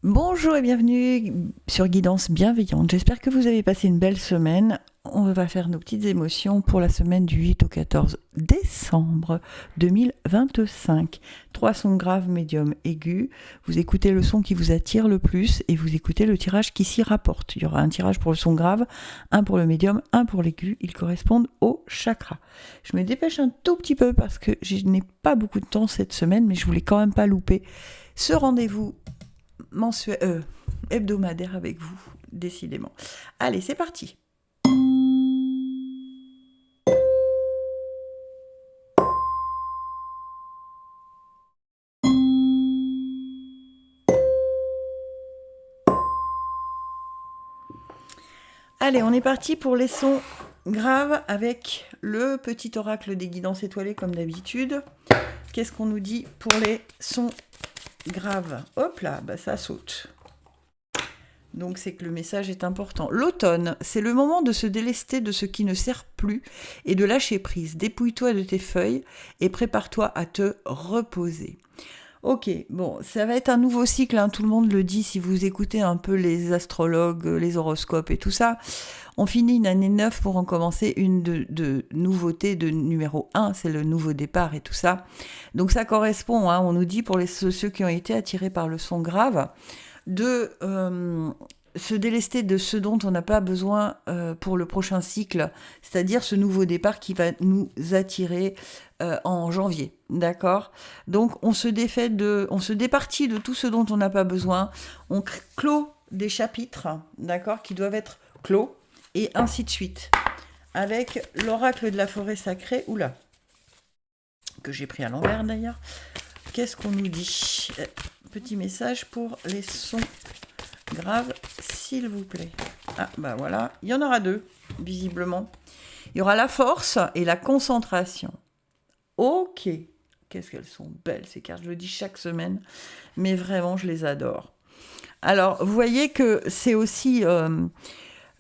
Bonjour et bienvenue sur Guidance Bienveillante. J'espère que vous avez passé une belle semaine. On va faire nos petites émotions pour la semaine du 8 au 14 décembre 2025. 3 sons graves, médiums, aigus. Vous écoutez le son qui vous attire le plus et vous écoutez le tirage qui s'y rapporte. Il y aura un tirage pour le son grave, un pour le médium, un pour l'aigu. Ils correspondent au chakra. Je me dépêche un tout petit peu parce que je n'ai pas beaucoup de temps cette semaine, mais je voulais quand même pas louper ce rendez-vous hebdomadaire avec vous, décidément. Allez, c'est parti. Allez, on est parti pour les sons graves avec le petit oracle des guidances étoilées comme d'habitude. Qu'est-ce qu'on nous dit pour les sons graves? Hop là, bah ça saute. Donc c'est que le message est important. L'automne, c'est le moment de se délester de ce qui ne sert plus et de lâcher prise. Dépouille-toi de tes feuilles et prépare-toi à te reposer. Ok, bon, ça va être un nouveau cycle, hein, tout le monde le dit, si vous écoutez un peu les astrologues, les horoscopes et tout ça. On finit une année 9 pour en commencer une de nouveauté de numéro 1, c'est le nouveau départ et tout ça. Donc ça correspond, hein, on nous dit pour ceux qui ont été attirés par le son grave, de se délester de ce dont on n'a pas besoin pour le prochain cycle, c'est-à-dire ce nouveau départ qui va nous attirer en janvier, d'accord? Donc on se départit de tout ce dont on n'a pas besoin, on clôt des chapitres, d'accord, qui doivent être clos, et ainsi de suite. Avec l'oracle de la forêt sacrée, oula, que j'ai pris à l'envers d'ailleurs, qu'est-ce qu'on nous dit? Petit message pour les sons graves, s'il vous plaît. Ah, bah voilà, il y en aura deux, visiblement. Il y aura la force et la concentration. Ok, qu'est-ce qu'elles sont belles ces cartes, je le dis chaque semaine, mais vraiment, je les adore. Alors, vous voyez que c'est aussi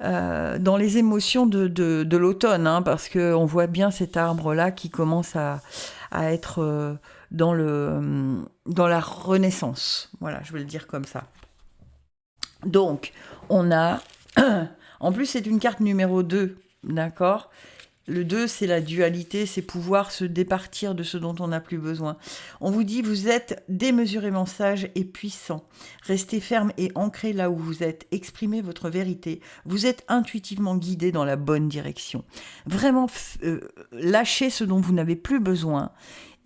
dans les émotions de l'automne, hein, parce qu'on voit bien cet arbre-là qui commence à être dans la renaissance. Voilà, je vais le dire comme ça. Donc, on a... En plus, c'est une carte numéro 2, d'accord ? Le 2, c'est la dualité, c'est pouvoir se départir de ce dont on n'a plus besoin. On vous dit, vous êtes démesurément sage et puissant. Restez ferme et ancré là où vous êtes. Exprimez votre vérité. Vous êtes intuitivement guidé dans la bonne direction. Vraiment, lâchez ce dont vous n'avez plus besoin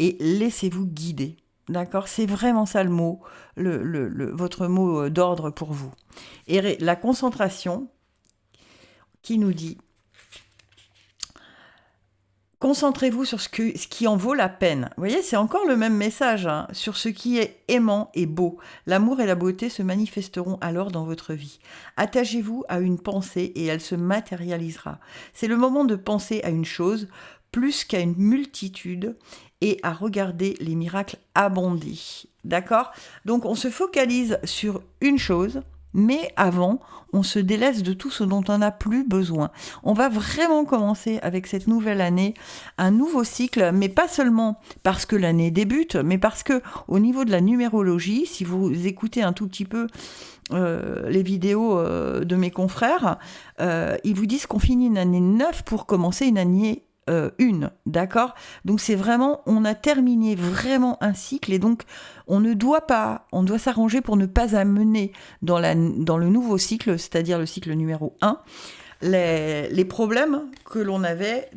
et laissez-vous guider. D'accord ? C'est vraiment ça le mot, votre mot d'ordre pour vous. Et la concentration qui nous dit... Concentrez-vous sur ce qui en vaut la peine. Vous voyez, c'est encore le même message, hein, sur ce qui est aimant et beau. L'amour et la beauté se manifesteront alors dans votre vie. Attachez-vous à une pensée et elle se matérialisera. C'est le moment de penser à une chose plus qu'à une multitude et à regarder les miracles abonder. D'accord ? Donc on se focalise sur une chose, mais avant, on se délaisse de tout ce dont on n'a plus besoin. On va vraiment commencer avec cette nouvelle année un nouveau cycle, mais pas seulement parce que l'année débute, mais parce que au niveau de la numérologie, si vous écoutez un tout petit peu les vidéos de mes confrères, ils vous disent qu'on finit une année 9 pour commencer une année d'accord? Donc c'est vraiment, on a terminé vraiment un cycle et donc on doit s'arranger pour ne pas amener dans le nouveau cycle, c'est-à-dire le cycle numéro 1, les problèmes que l'on avait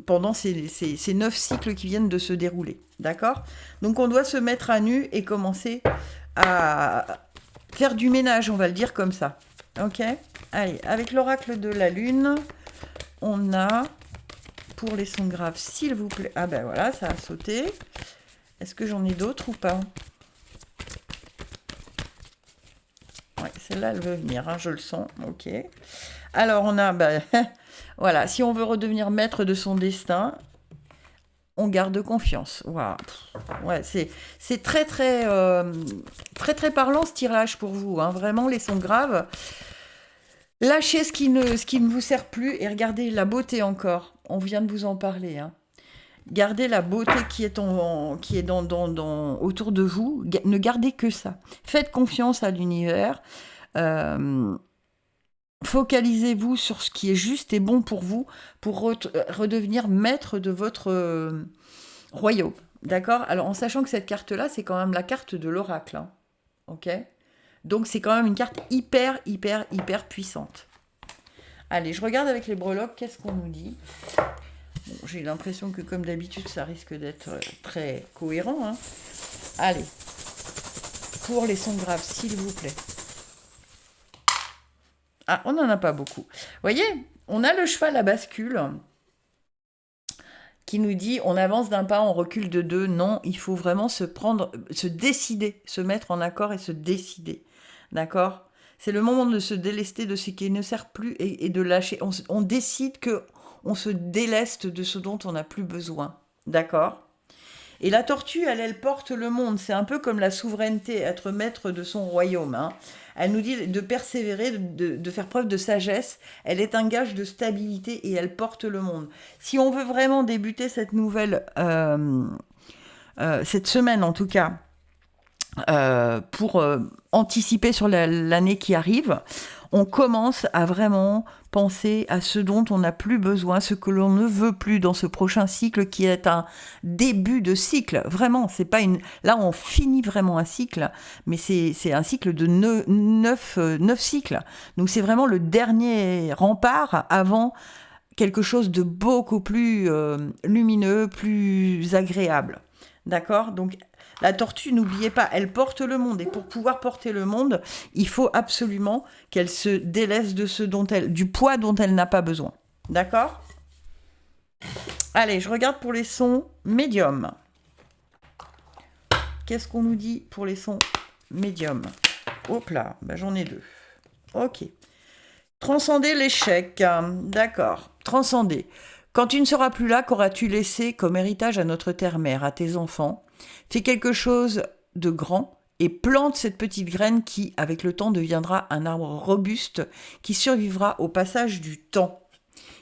pendant ces 9 cycles qui viennent de se dérouler, d'accord? Donc on doit se mettre à nu et commencer à faire du ménage, on va le dire comme ça, ok? Allez, avec l'oracle de la lune, on a... Pour les sons graves, s'il vous plaît. Ah ben voilà, ça a sauté. Est-ce que j'en ai d'autres ou pas? Ouais, celle-là, elle veut venir, hein, je le sens. Ok. Alors, on a... voilà, si on veut redevenir maître de son destin, on garde confiance. Wow. Ouais, c'est très, très, très, très parlant, ce tirage pour vous. Hein. Vraiment, les sons graves. Lâchez ce qui ne vous sert plus et regardez la beauté encore. On vient de vous en parler. Hein. Gardez la beauté qui est, autour de vous. Ne gardez que ça. Faites confiance à l'univers. Focalisez-vous sur ce qui est juste et bon pour vous pour redevenir maître de votre royaume. D'accord? Alors, en sachant que cette carte-là, c'est quand même la carte de l'oracle. Hein. Ok? Donc, c'est quand même une carte hyper puissante. Allez, je regarde avec les breloques, qu'est-ce qu'on nous dit? Bon, j'ai l'impression que, comme d'habitude, ça risque d'être très cohérent. Hein. Allez, pour les sons graves, s'il vous plaît. Ah, on n'en a pas beaucoup. Vous voyez, on a le cheval à bascule qui nous dit on avance d'un pas, on recule de deux. Non, il faut vraiment se décider, se mettre en accord et se décider. D'accord? C'est le moment de se délester de ce qui ne sert plus et de lâcher. On décide qu'on se déleste de ce dont on n'a plus besoin. D'accord? Et la tortue, elle porte le monde. C'est un peu comme la souveraineté, être maître de son royaume. Hein. Elle nous dit de persévérer, de faire preuve de sagesse. Elle est un gage de stabilité et elle porte le monde. Si on veut vraiment débuter cette nouvelle, cette semaine en tout cas, pour anticiper sur l'année qui arrive, on commence à vraiment penser à ce dont on n'a plus besoin, ce que l'on ne veut plus dans ce prochain cycle qui est un début de cycle. Vraiment, c'est pas une. Là, on finit vraiment un cycle, mais c'est un cycle de 9 cycles. Donc, c'est vraiment le dernier rempart avant quelque chose de beaucoup plus lumineux, plus agréable. D'accord? Donc, la tortue, n'oubliez pas, elle porte le monde. Et pour pouvoir porter le monde, il faut absolument qu'elle se délaisse de du poids dont elle n'a pas besoin. D'accord? Allez, je regarde pour les sons médiums. Qu'est-ce qu'on nous dit pour les sons médiums? Hop là, ben j'en ai 2. Ok. Transcender l'échec. D'accord. Transcender. Quand tu ne seras plus là, qu'auras-tu laissé comme héritage à notre terre-mère, à tes enfants? Fais quelque chose de grand et plante cette petite graine qui, avec le temps, deviendra un arbre robuste qui survivra au passage du temps.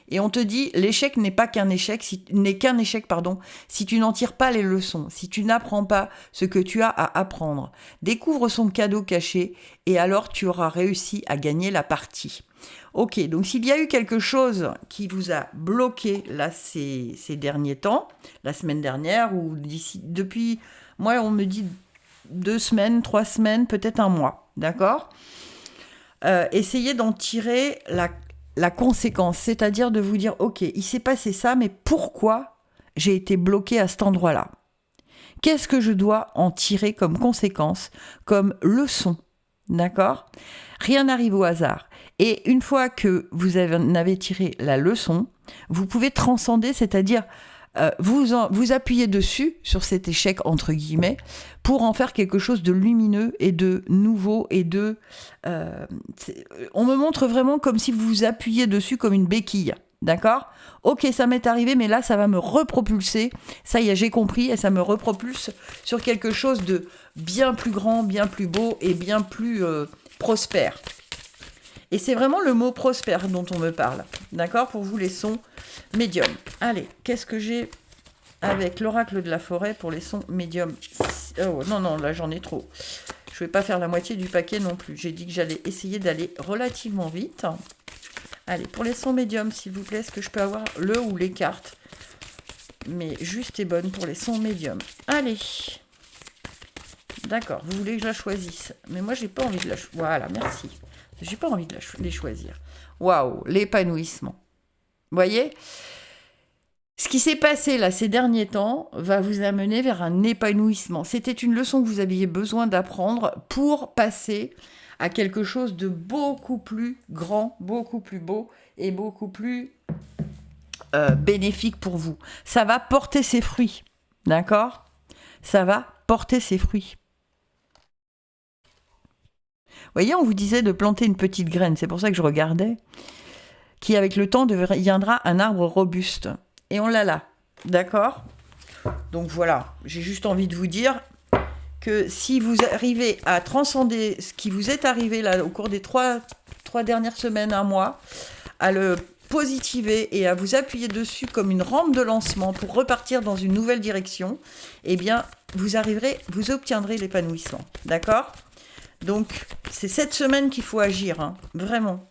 Et on te dit, l'échec n'est qu'un échec, si tu n'en tires pas les leçons, si tu n'apprends pas ce que tu as à apprendre. Découvre son cadeau caché et alors tu auras réussi à gagner la partie. Ok, donc s'il y a eu quelque chose qui vous a bloqué là ces derniers temps, la semaine dernière ou depuis, moi on me dit 2 semaines, 3 semaines, peut-être un mois, d'accord? Essayez d'en tirer la conséquence, c'est-à-dire de vous dire, ok, il s'est passé ça, mais pourquoi j'ai été bloqué à cet endroit-là? Qu'est-ce que je dois en tirer comme conséquence, comme leçon? D'accord? Rien n'arrive au hasard. Et une fois que vous avez tiré la leçon, vous pouvez transcender, c'est-à-dire vous appuyez dessus, sur cet échec entre guillemets, pour en faire quelque chose de lumineux et de nouveau et de... on me montre vraiment comme si vous vous appuyez dessus comme une béquille. D'accord? Ok, ça m'est arrivé, mais là, ça va me repropulser. Ça y est, j'ai compris, et ça me repropulse sur quelque chose de bien plus grand, bien plus beau et bien plus prospère. Et c'est vraiment le mot prospère dont on me parle. D'accord? Pour vous, les sons médiums. Allez, qu'est-ce que j'ai avec l'oracle de la forêt pour les sons médiums? Oh, non, là, j'en ai trop. Je ne vais pas faire la moitié du paquet non plus. J'ai dit que j'allais essayer d'aller relativement vite. Allez, pour les sons médiums, s'il vous plaît, est-ce que je peux avoir le ou les cartes? Mais juste et bonne pour les sons médiums. Allez. D'accord, vous voulez que je la choisisse. Mais moi, j'ai pas envie de la choisir. Voilà, merci. J'ai pas envie de les choisir. Waouh, l'épanouissement. Vous voyez? Ce qui s'est passé là ces derniers temps va vous amener vers un épanouissement. C'était une leçon que vous aviez besoin d'apprendre pour passer à quelque chose de beaucoup plus grand, beaucoup plus beau et beaucoup plus bénéfique pour vous. Ça va porter ses fruits, d'accord? Ça va porter ses fruits. Vous voyez, on vous disait de planter une petite graine, c'est pour ça que je regardais, qui avec le temps deviendra un arbre robuste. Et on l'a là, d'accord? Donc voilà, j'ai juste envie de vous dire que si vous arrivez à transcender ce qui vous est arrivé là au cours des 3 dernières semaines, un mois, à le positiver et à vous appuyer dessus comme une rampe de lancement pour repartir dans une nouvelle direction, eh bien, vous obtiendrez l'épanouissement. D'accord? Donc, c'est cette semaine qu'il faut agir, hein, vraiment.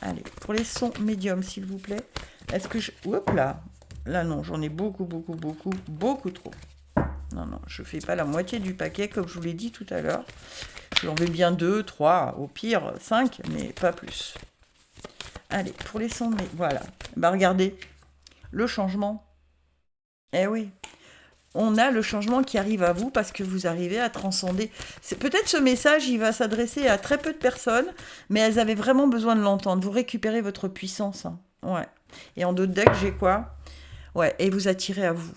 Allez, pour les sons médiums, s'il vous plaît. Est-ce que je... Hop là. Là, non, j'en ai beaucoup trop. Non, je ne fais pas la moitié du paquet, comme je vous l'ai dit tout à l'heure. J'en veux bien 2, 3, au pire 5, mais pas plus. Allez, pour les sons, voilà. Bah, regardez, le changement. Eh oui, on a le changement qui arrive à vous parce que vous arrivez à transcender. Peut-être ce message, il va s'adresser à très peu de personnes, mais elles avaient vraiment besoin de l'entendre. Vous récupérez votre puissance. Hein. Ouais. Et en d'autres decks, j'ai quoi? Ouais, et vous attirez à vous.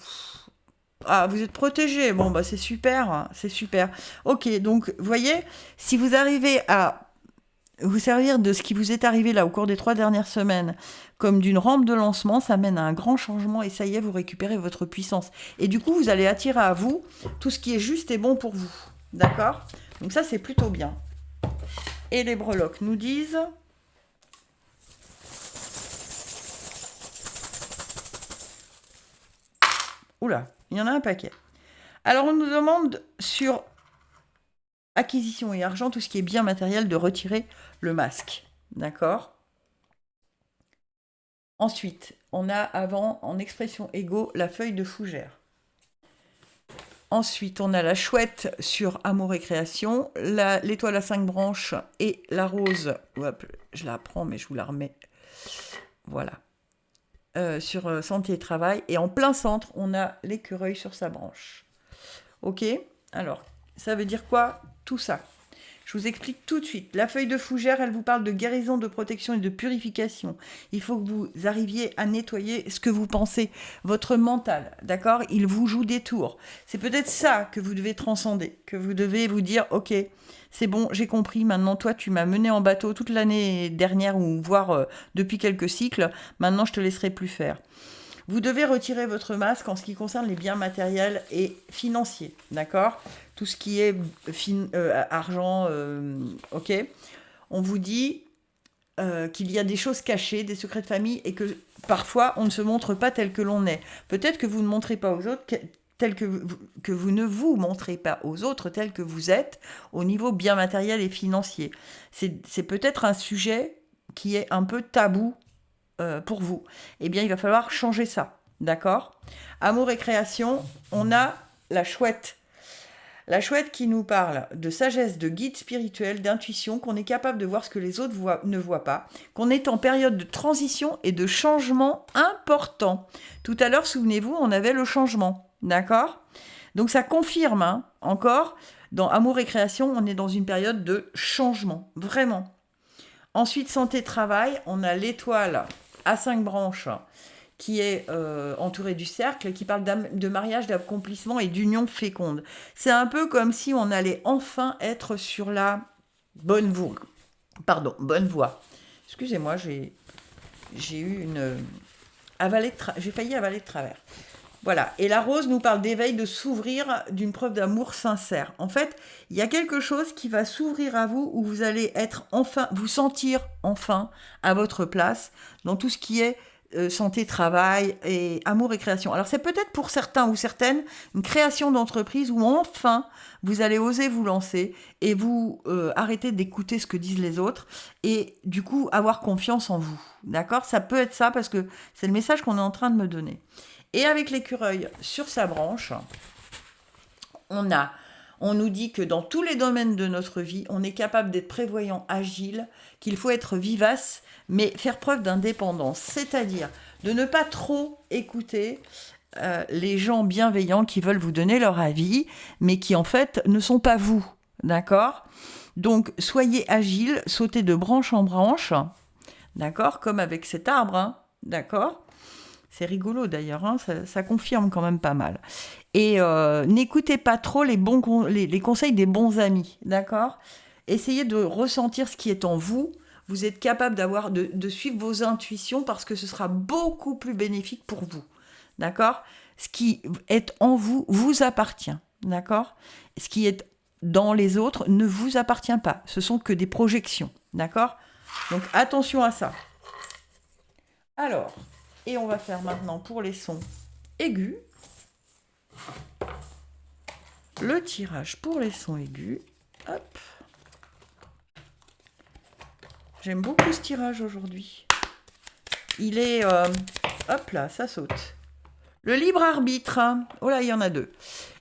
Ah, vous êtes protégé. Bon, bah c'est super, hein, c'est super. Ok, donc, vous voyez, si vous arrivez à vous servir de ce qui vous est arrivé là au cours des 3 dernières semaines comme d'une rampe de lancement, ça mène à un grand changement et ça y est, vous récupérez votre puissance. Et du coup, vous allez attirer à vous tout ce qui est juste et bon pour vous. D'accord? Donc ça, c'est plutôt bien. Et les breloques nous disent... Oula, il y en a un paquet. Alors, on nous demande sur acquisition et argent, tout ce qui est bien matériel, de retirer le masque. D'accord? Ensuite, on a avant, en expression égaux, la feuille de fougère. Ensuite, on a la chouette sur amour et création, l'étoile à 5 branches et la rose. Hop, je la prends, mais je vous la remets. Voilà. Sur santé et travail. Et en plein centre, on a l'écureuil sur sa branche. Ok? Alors, ça veut dire quoi tout ça? Je vous explique tout de suite. La feuille de fougère, elle vous parle de guérison, de protection et de purification. Il faut que vous arriviez à nettoyer ce que vous pensez, votre mental, d'accord? Il vous joue des tours. C'est peut-être ça que vous devez transcender, que vous devez vous dire, ok, c'est bon, j'ai compris, maintenant toi tu m'as mené en bateau toute l'année dernière, ou voire depuis quelques cycles, maintenant je te laisserai plus faire. Vous devez retirer votre masque en ce qui concerne les biens matériels et financiers, d'accord? Tout ce qui est argent, ok? On vous dit qu'il y a des choses cachées, des secrets de famille, et que parfois on ne se montre pas tel que l'on est. Peut-être que vous ne montrez pas aux autres que vous ne vous montrez pas aux autres tel que vous êtes au niveau bien matériel et financier. C'est peut-être un sujet qui est un peu tabou pour vous. Eh bien, il va falloir changer ça, d'accord? Amour et création, on a la chouette. La chouette qui nous parle de sagesse, de guide spirituel, d'intuition, qu'on est capable de voir ce que les autres ne voient pas, qu'on est en période de transition et de changement important. Tout à l'heure, souvenez-vous, on avait le changement, d'accord? Donc ça confirme, hein, encore, dans Amour et création, on est dans une période de changement, vraiment. Ensuite, santé-travail, on a l'étoile à 5 branches qui est entourée du cercle, qui parle de mariage, d'accomplissement et d'union féconde. C'est un peu comme si on allait enfin être sur la bonne voie. Bonne voie. Excusez-moi, j'ai eu une... j'ai failli avaler de travers. Voilà. Et la rose nous parle d'éveil, de s'ouvrir, d'une preuve d'amour sincère. En fait, il y a quelque chose qui va s'ouvrir à vous, où vous allez être enfin, vous sentir enfin à votre place dans tout ce qui est santé, travail et amour et création. Alors c'est peut-être pour certains ou certaines une création d'entreprise où enfin vous allez oser vous lancer et vous arrêter d'écouter ce que disent les autres et du coup avoir confiance en vous. D'accord? Ça peut être ça parce que c'est le message qu'on est en train de me donner. Et avec l'écureuil sur sa branche, on nous dit que dans tous les domaines de notre vie, on est capable d'être prévoyant, agile, qu'il faut être vivace, mais faire preuve d'indépendance. C'est-à-dire de ne pas trop écouter les gens bienveillants qui veulent vous donner leur avis, mais qui en fait ne sont pas vous. D'accord ? Donc soyez agile, sautez de branche en branche, d'accord ? Comme avec cet arbre, hein, d'accord ? C'est rigolo d'ailleurs, hein, ça confirme quand même pas mal. Et n'écoutez pas trop les conseils des bons amis, d'accord? Essayez de ressentir ce qui est en vous. Vous êtes capable de suivre vos intuitions parce que ce sera beaucoup plus bénéfique pour vous, d'accord? Ce qui est en vous vous appartient, d'accord? Ce qui est dans les autres ne vous appartient pas. Ce sont que des projections, d'accord? Donc attention à ça. Alors, et on va faire maintenant pour les sons aigus. Le tirage pour les sons aigus. Hop. J'aime beaucoup ce tirage aujourd'hui. Il est... hop là, ça saute. Le libre arbitre. Oh là, il y en a 2.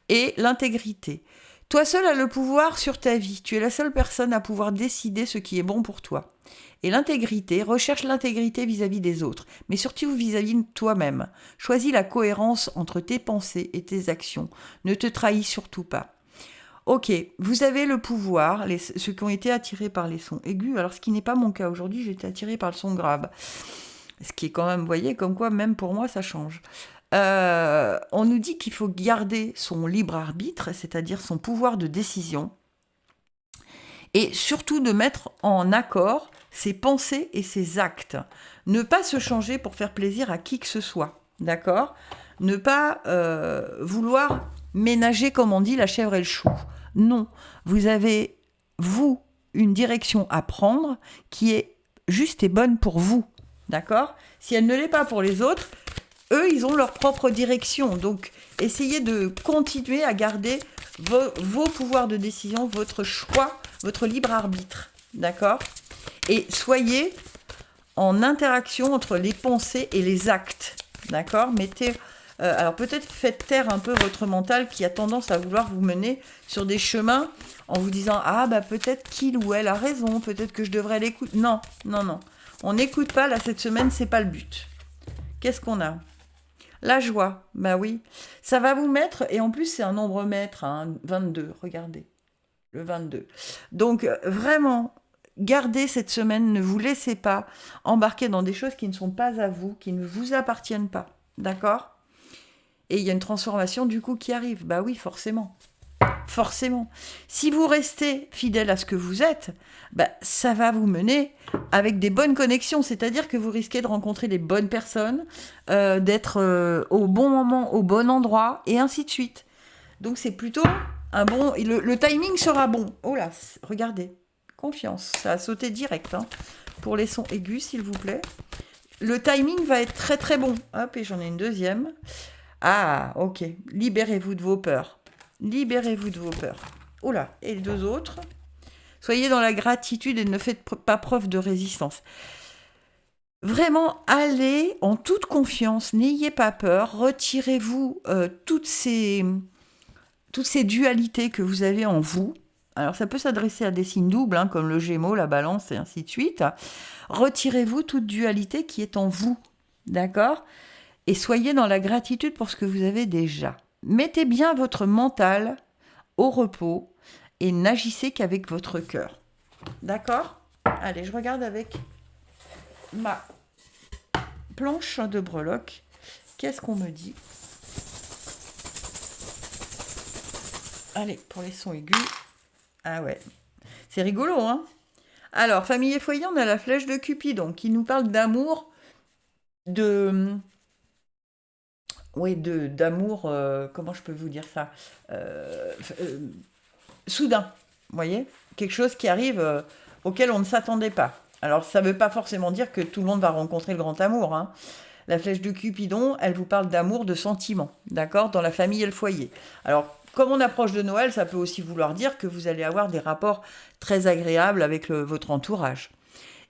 Et l'intégrité. Toi seul as le pouvoir sur ta vie. Tu es la seule personne à pouvoir décider ce qui est bon pour toi. Et l'intégrité, recherche l'intégrité vis-à-vis des autres, mais surtout vis-à-vis de toi-même. Choisis la cohérence entre tes pensées et tes actions. Ne te trahis surtout pas. Ok, vous avez le pouvoir, ceux qui ont été attirés par les sons aigus, alors ce qui n'est pas mon cas aujourd'hui, j'ai été attirée par le son grave. Ce qui est quand même, vous voyez, comme quoi même pour moi ça change. On nous dit qu'il faut garder son libre arbitre, c'est-à-dire son pouvoir de décision, et surtout de mettre en accord ses pensées et ses actes. Ne pas se changer pour faire plaisir à qui que ce soit, d'accord ? Ne pas vouloir ménager, comme on dit, la chèvre et le chou. Non, vous avez, vous, une direction à prendre qui est juste et bonne pour vous, d'accord ? Si elle ne l'est pas pour les autres, eux, ils ont leur propre direction. Donc, essayez de continuer à garder vos pouvoirs de décision, votre choix, votre libre arbitre, d'accord ? Et soyez en interaction entre les pensées et les actes, d'accord ? Mettez... alors peut-être faites taire un peu votre mental qui a tendance à vouloir vous mener sur des chemins en vous disant « Ah, bah peut-être qu'il ou elle a raison, peut-être que je devrais l'écouter. » Non, non, non. On n'écoute pas, là, cette semaine, c'est pas le but. Qu'est-ce qu'on a ? La joie, bah oui. Ça va vous mettre, et en plus, c'est un nombre maître, hein, 22, regardez. Le 22. Donc, vraiment, gardez cette semaine, ne vous laissez pas embarquer dans des choses qui ne sont pas à vous, qui ne vous appartiennent pas. D'accord ? Et il y a une transformation du coup qui arrive. Bah oui, forcément. Forcément. Si vous restez fidèle à ce que vous êtes, bah, ça va vous mener avec des bonnes connexions. C'est-à-dire que vous risquez de rencontrer les bonnes personnes, d'être au bon moment, au bon endroit, et ainsi de suite. Donc c'est plutôt un bon... Le timing sera bon. Oh là, regardez. Confiance. Ça a sauté direct. Hein. Pour les sons aigus, s'il vous plaît. Le timing va être très très bon. Hop, et j'en ai une deuxième. Ah, ok. Libérez-vous de vos peurs. Libérez-vous de vos peurs. Oh là, et les 2 autres. Soyez dans la gratitude et ne faites pas preuve de résistance. Vraiment, allez en toute confiance. N'ayez pas peur. Retirez-vous toutes ces dualités que vous avez en vous. Alors, ça peut s'adresser à des signes doubles, hein, comme le Gémeaux, la Balance et ainsi de suite. Retirez-vous toute dualité qui est en vous. D'accord ? Et soyez dans la gratitude pour ce que vous avez déjà. Mettez bien votre mental au repos et n'agissez qu'avec votre cœur. D'accord ? Allez, je regarde avec ma planche de breloque. Qu'est-ce qu'on me dit ? Allez, pour les sons aigus. Ah ouais, c'est rigolo, hein ? Alors, famille et foyer, on a la flèche de Cupidon qui nous parle d'amour, d'amour, comment je peux vous dire ça, soudain, vous voyez, quelque chose qui arrive auquel on ne s'attendait pas. Alors ça ne veut pas forcément dire que tout le monde va rencontrer le grand amour, hein. La flèche de Cupidon, elle vous parle d'amour, de sentiments, d'accord, dans la famille et le foyer. Alors comme on approche de Noël, ça peut aussi vouloir dire que vous allez avoir des rapports très agréables avec votre entourage.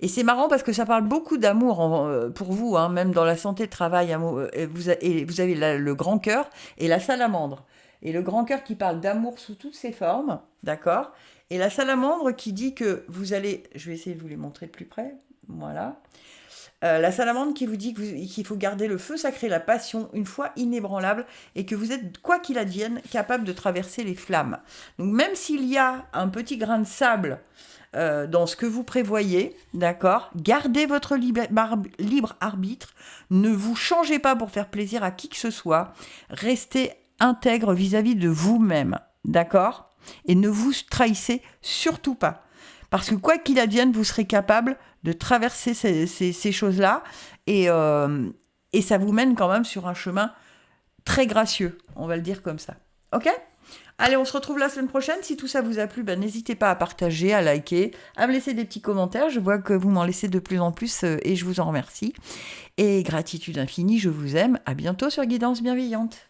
Et c'est marrant parce que ça parle beaucoup d'amour pour vous, hein, même dans la santé, travail, amour, et vous avez le grand cœur et la salamandre. Et le grand cœur qui parle d'amour sous toutes ses formes, d'accord ? Et la salamandre qui dit que vous allez... Je vais essayer de vous les montrer de plus près. Voilà. La salamandre qui vous dit qu'il faut garder le feu sacré, la passion, une foi inébranlable, et que vous êtes, quoi qu'il advienne, capable de traverser les flammes. Donc même s'il y a un petit grain de sable dans ce que vous prévoyez, d'accord, gardez votre libre arbitre, ne vous changez pas pour faire plaisir à qui que ce soit, restez intègre vis-à-vis de vous-même, d'accord, et ne vous trahissez surtout pas. Parce que quoi qu'il advienne, vous serez capable de traverser ces choses-là et ça vous mène quand même sur un chemin très gracieux, on va le dire comme ça. Ok ? Allez, on se retrouve la semaine prochaine. Si tout ça vous a plu, n'hésitez pas à partager, à liker, à me laisser des petits commentaires. Je vois que vous m'en laissez de plus en plus et je vous en remercie. Et gratitude infinie, je vous aime. À bientôt sur Guidance Bienveillante.